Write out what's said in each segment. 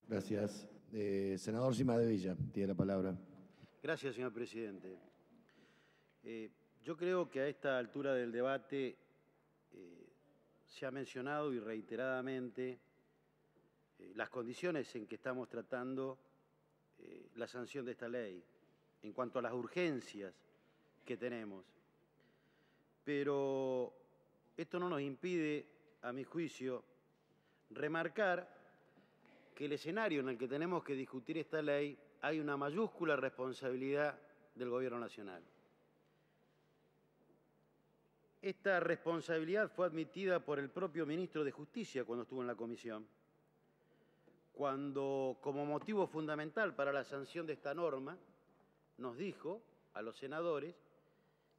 Gracias. Senador Cima de Villa, tiene la palabra. Gracias, señor presidente. Yo creo que a esta altura del debate se ha mencionado y reiteradamente las condiciones en que estamos tratando la sanción de esta ley, en cuanto a las urgencias que tenemos. Pero esto no nos impide, a mi juicio, remarcar que el escenario en el que tenemos que discutir esta ley hay una mayúscula responsabilidad del Gobierno Nacional. Esta responsabilidad fue admitida por el propio ministro de Justicia cuando estuvo en la comisión, cuando, como motivo fundamental para la sanción de esta norma, nos dijo a los senadores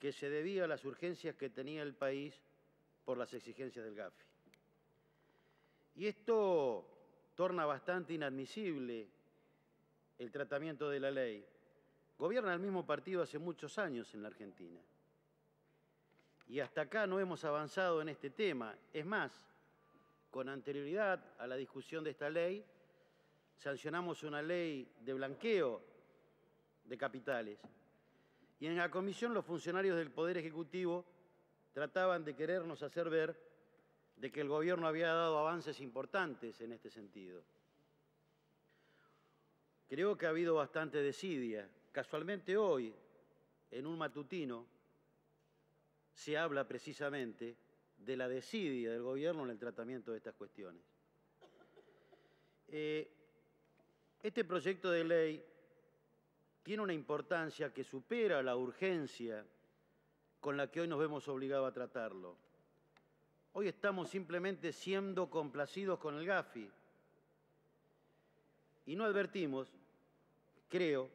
que se debía a las urgencias que tenía el país por las exigencias del GAFI. Y esto torna bastante inadmisible el tratamiento de la ley. Gobierna el mismo partido hace muchos años en la Argentina. Y hasta acá no hemos avanzado en este tema. Es más, con anterioridad a la discusión de esta ley, sancionamos una ley de blanqueo de capitales. Y en la comisión los funcionarios del Poder Ejecutivo trataban de querernos hacer ver de que el Gobierno había dado avances importantes en este sentido. Creo que ha habido bastante desidia. Casualmente hoy, en un matutino, se habla precisamente de la desidia del Gobierno en el tratamiento de estas cuestiones. Este proyecto de ley tiene una importancia que supera la urgencia con la que hoy nos vemos obligados a tratarlo. Hoy estamos simplemente siendo complacidos con el GAFI y no advertimos, creo,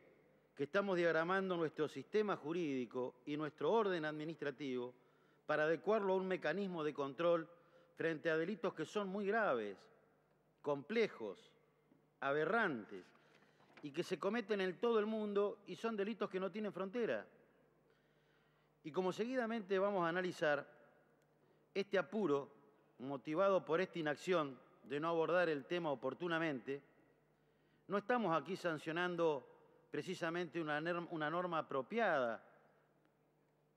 que estamos diagramando nuestro sistema jurídico y nuestro orden administrativo para adecuarlo a un mecanismo de control frente a delitos que son muy graves, complejos, aberrantes y que se cometen en todo el mundo y son delitos que no tienen frontera. Y como seguidamente vamos a analizar, este apuro, motivado por esta inacción de no abordar el tema oportunamente, no estamos aquí sancionando precisamente una norma apropiada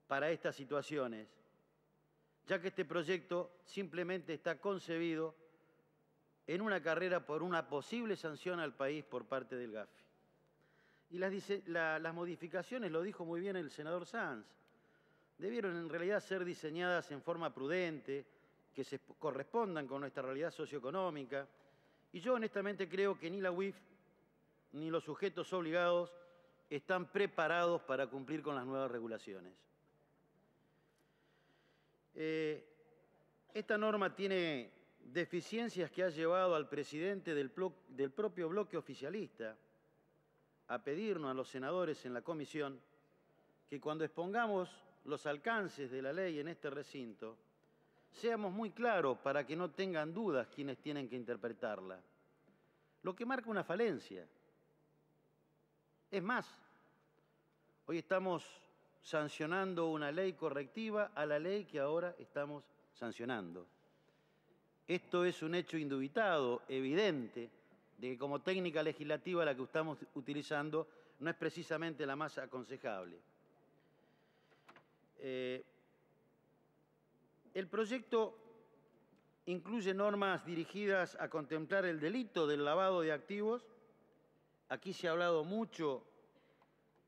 para estas situaciones, ya que este proyecto simplemente está concebido en una carrera por una posible sanción al país por parte del GAFI. Y las modificaciones, lo dijo muy bien el senador Sanz, debieron en realidad ser diseñadas en forma prudente, que se correspondan con nuestra realidad socioeconómica. Y yo honestamente creo que ni la UIF ni los sujetos obligados están preparados para cumplir con las nuevas regulaciones. Esta norma tiene deficiencias que ha llevado al presidente del propio bloque oficialista a pedirnos a los senadores en la comisión que cuando expongamos los alcances de la ley en este recinto, seamos muy claros para que no tengan dudas quienes tienen que interpretarla, lo que marca una falencia. Es más, hoy estamos sancionando una ley correctiva a la ley que ahora estamos sancionando. Esto es un hecho indubitado, evidente, de que como técnica legislativa la que estamos utilizando no es precisamente la más aconsejable. El proyecto incluye normas dirigidas a contemplar el delito del lavado de activos. Aquí se ha hablado mucho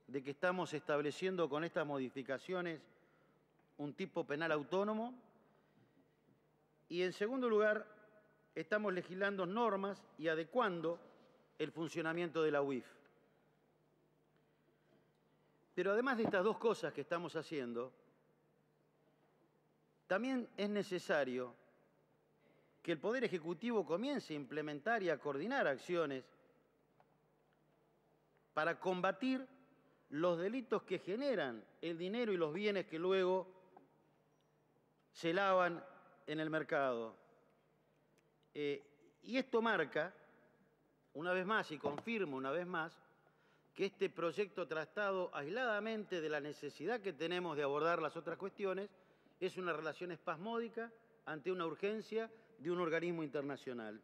de que estamos estableciendo con estas modificaciones un tipo penal autónomo. Y en segundo lugar, estamos legislando normas y adecuando el funcionamiento de la UIF. Pero además de estas dos cosas que estamos haciendo, también es necesario que el Poder Ejecutivo comience a implementar y a coordinar acciones para combatir los delitos que generan el dinero y los bienes que luego se lavan en el mercado. Y esto marca, una vez más, y confirma una vez más, que este proyecto tratado aisladamente de la necesidad que tenemos de abordar las otras cuestiones es una relación espasmódica ante una urgencia de un organismo internacional.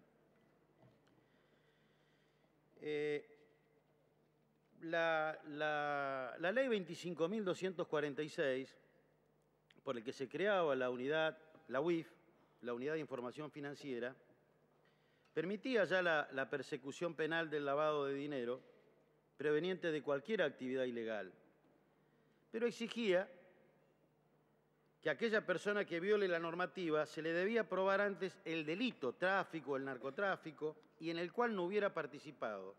La ley 25.246, por el que se creaba la unidad, la UIF, la Unidad de Información Financiera, permitía ya la persecución penal del lavado de dinero proveniente de cualquier actividad ilegal, pero exigía que a aquella persona que viole la normativa se le debía probar antes el delito, tráfico, el narcotráfico, y en el cual no hubiera participado.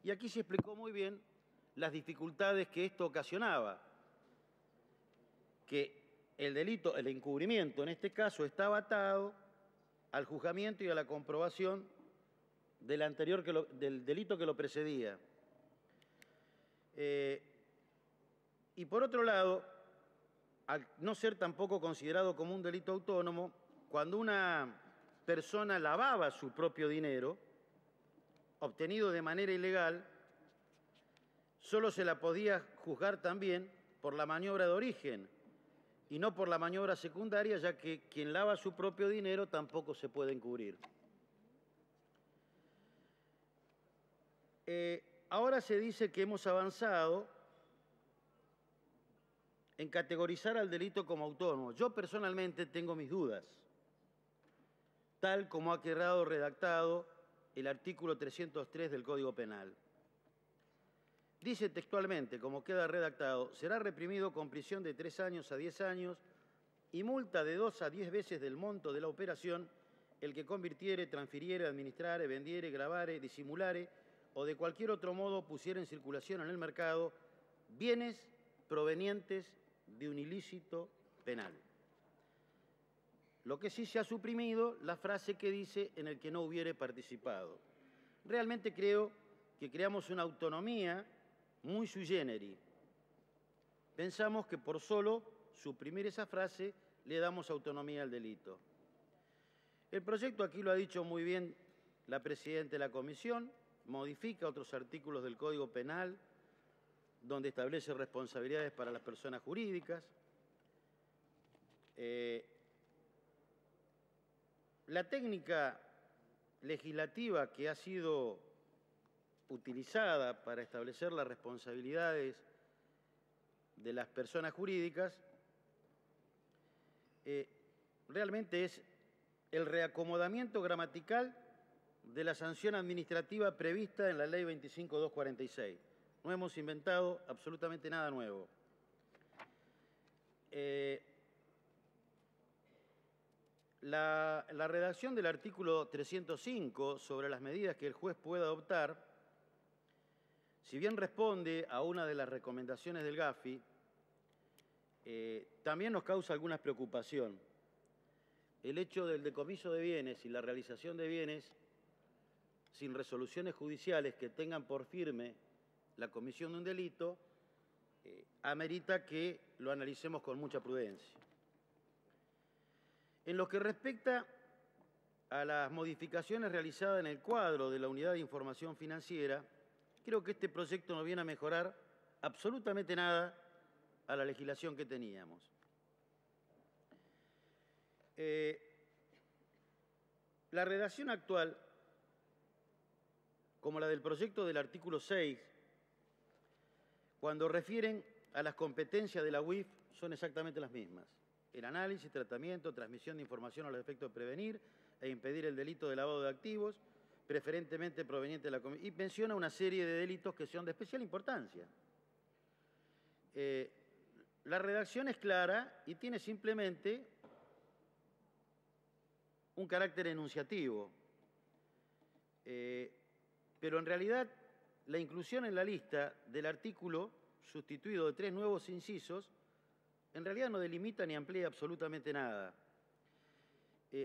Y aquí se explicó muy bien las dificultades que esto ocasionaba, que el delito, el encubrimiento en este caso, estaba atado al juzgamiento y a la comprobación del delito que lo precedía. Y por otro lado, al no ser tampoco considerado como un delito autónomo, cuando una persona lavaba su propio dinero, obtenido de manera ilegal, solo se la podía juzgar también por la maniobra de origen y no por la maniobra secundaria, ya que quien lava su propio dinero tampoco se puede encubrir. Ahora se dice que hemos avanzado en categorizar al delito como autónomo. Yo personalmente tengo mis dudas, tal como ha quedado redactado el artículo 303 del Código Penal. Dice textualmente, como queda redactado, será reprimido con prisión de 3 años a 10 años y multa de 2 a 10 veces del monto de la operación el que convirtiere, transfiriere, administrare, vendiere, gravare, disimulare o de cualquier otro modo pusiera en circulación en el mercado bienes provenientes de un ilícito penal. Lo que sí se ha suprimido, la frase que dice en el que no hubiere participado. Realmente creo que creamos una autonomía muy sui generis. Pensamos que por solo suprimir esa frase le damos autonomía al delito. El proyecto, aquí lo ha dicho muy bien la presidenta de la comisión, modifica otros artículos del Código Penal donde establece responsabilidades para las personas jurídicas. La técnica legislativa que ha sido utilizada para establecer las responsabilidades de las personas jurídicas realmente es el reacomodamiento gramatical de la sanción administrativa prevista en la Ley 25.246. No hemos inventado absolutamente nada nuevo. La redacción del artículo 305 sobre las medidas que el juez puede adoptar, si bien responde a una de las recomendaciones del GAFI, también nos causa alguna preocupación. El hecho del decomiso de bienes y la realización de bienes sin resoluciones judiciales que tengan por firme la comisión de un delito, amerita que lo analicemos con mucha prudencia. En lo que respecta a las modificaciones realizadas en el cuadro de la Unidad de Información Financiera, creo que este proyecto no viene a mejorar absolutamente nada a la legislación que teníamos. La redacción actual, como la del proyecto del artículo 6, cuando refieren a las competencias de la UIF, son exactamente las mismas. El análisis, tratamiento, transmisión de información a los efectos de prevenir e impedir el delito de lavado de activos, preferentemente proveniente de la Comisión, y menciona una serie de delitos que son de especial importancia. La redacción es clara y tiene simplemente un carácter enunciativo, pero en realidad la inclusión en la lista del artículo sustituido de 3 nuevos incisos en realidad no delimita ni amplía absolutamente nada.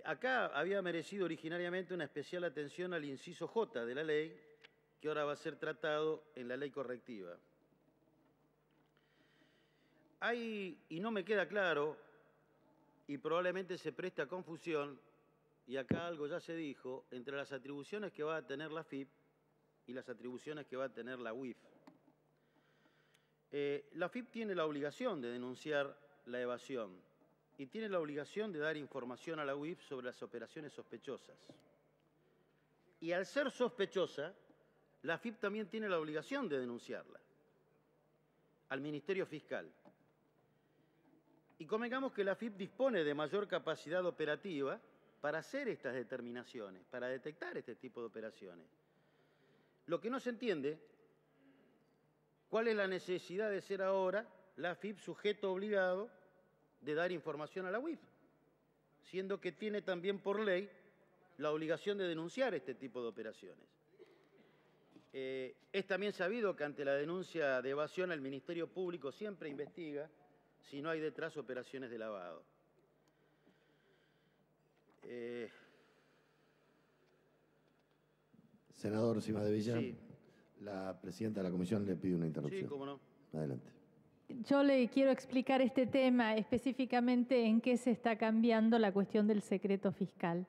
Acá había merecido originariamente una especial atención al inciso J de la ley, que ahora va a ser tratado en la ley correctiva. Y no me queda claro, y probablemente se presta confusión, y acá algo ya se dijo, entre las atribuciones que va a tener la FIP y las atribuciones que va a tener la UIF. La FIP tiene la obligación de denunciar la evasión y tiene la obligación de dar información a la UIF sobre las operaciones sospechosas. Y al ser sospechosa, la AFIP también tiene la obligación de denunciarla al Ministerio Fiscal. Y convengamos que la AFIP dispone de mayor capacidad operativa para hacer estas determinaciones, para detectar este tipo de operaciones. Lo que no se entiende, ¿cuál es la necesidad de ser ahora la AFIP sujeto obligado de dar información a la UIF? Siendo que tiene también por ley la obligación de denunciar este tipo de operaciones. Es también sabido que ante la denuncia de evasión el Ministerio Público siempre investiga si no hay detrás operaciones de lavado. Senador Cimadevilla, Sí. la presidenta de la comisión le pide una interrupción. Sí, cómo no. Adelante. Yo le quiero explicar este tema específicamente en qué se está cambiando la cuestión del secreto fiscal.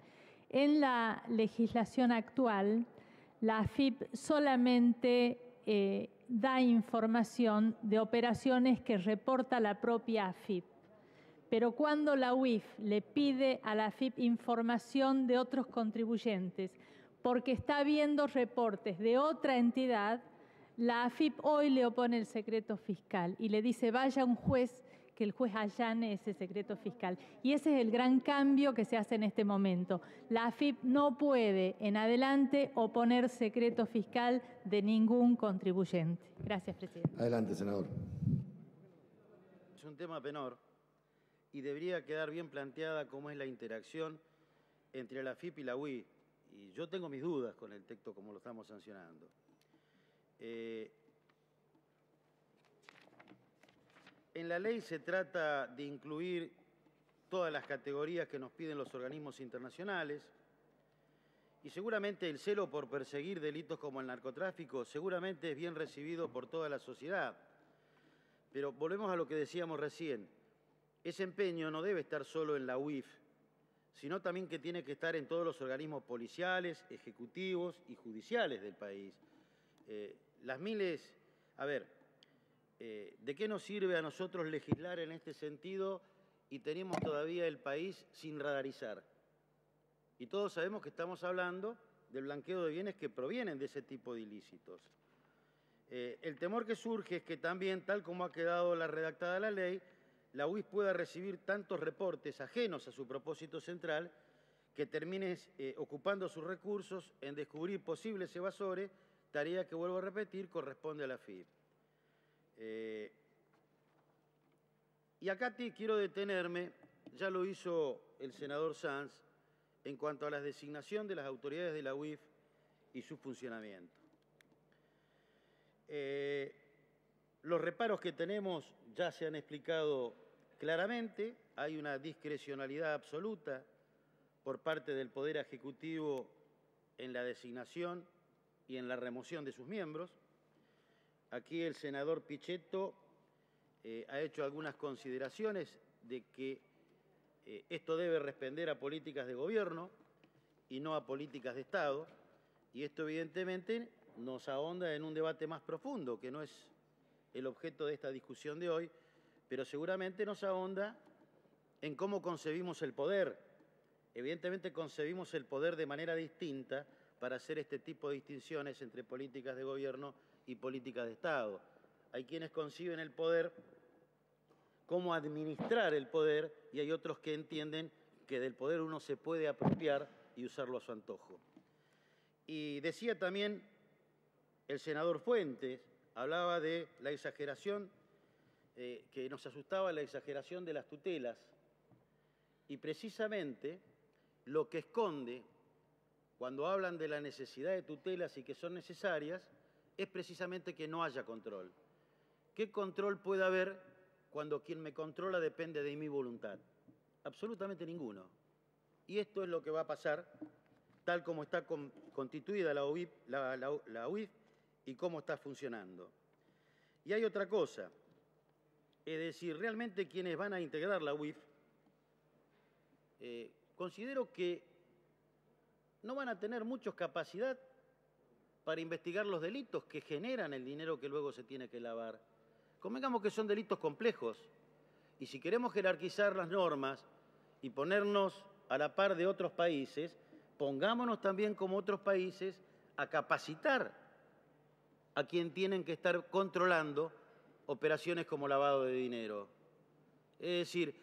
En la legislación actual, la AFIP solamente da información de operaciones que reporta la propia AFIP. Pero cuando la UIF le pide a la AFIP información de otros contribuyentes, porque está viendo reportes de otra entidad, la AFIP hoy le opone el secreto fiscal y le dice vaya a un juez, que el juez allane ese secreto fiscal. Y ese es el gran cambio que se hace en este momento. La AFIP no puede en adelante oponer secreto fiscal de ningún contribuyente. Gracias, presidente. Adelante, senador. Es un tema menor y debería quedar bien planteada cómo es la interacción entre la AFIP y la UIF. Y yo tengo mis dudas con el texto como lo estamos sancionando. En la ley se trata de incluir todas las categorías que nos piden los organismos internacionales y seguramente el celo por perseguir delitos como el narcotráfico seguramente es bien recibido por toda la sociedad. Pero volvemos a lo que decíamos recién. Ese empeño no debe estar solo en la UIF, sino también que tiene que estar en todos los organismos policiales, ejecutivos y judiciales del país. Las miles, ¿de qué nos sirve a nosotros legislar en este sentido y tenemos todavía el país sin radarizar? Y todos sabemos que estamos hablando del blanqueo de bienes que provienen de ese tipo de ilícitos. El temor que surge es que también, tal como ha quedado redactada la ley, la UIF pueda recibir tantos reportes ajenos a su propósito central que termine ocupando sus recursos en descubrir posibles evasores, tarea que, vuelvo a repetir, corresponde a la AFIP. Y acá quiero detenerme, ya lo hizo el senador Sanz, en cuanto a la designación de las autoridades de la UIF y su funcionamiento. Los reparos que tenemos ya se han explicado claramente, hay una discrecionalidad absoluta por parte del Poder Ejecutivo en la designación y en la remoción de sus miembros. Aquí el senador Pichetto ha hecho algunas consideraciones de que esto debe responder a políticas de gobierno y no a políticas de Estado, y esto evidentemente nos ahonda en un debate más profundo, que no es el objeto de esta discusión de hoy, pero seguramente nos ahonda en cómo concebimos el poder. Evidentemente concebimos el poder de manera distinta para hacer este tipo de distinciones entre políticas de gobierno y políticas de Estado. Hay quienes conciben el poder como administrar el poder y hay otros que entienden que del poder uno se puede apropiar y usarlo a su antojo. Y decía también el senador Fuentes, hablaba de la exageración, que nos asustaba la exageración de las tutelas. Y precisamente lo que esconde cuando hablan de la necesidad de tutelas y que son necesarias es precisamente que no haya control. ¿Qué control puede haber cuando quien me controla depende de mi voluntad? Absolutamente ninguno. Y esto es lo que va a pasar tal como está constituida la UIF y cómo está funcionando. Y hay otra cosa, es decir, realmente quienes van a integrar la UIF, considero que no van a tener mucha capacidad para investigar los delitos que generan el dinero que luego se tiene que lavar. Convengamos que son delitos complejos y si queremos jerarquizar las normas y ponernos a la par de otros países, pongámonos también como otros países a capacitar a quien tienen que estar controlando operaciones como lavado de dinero. Es decir,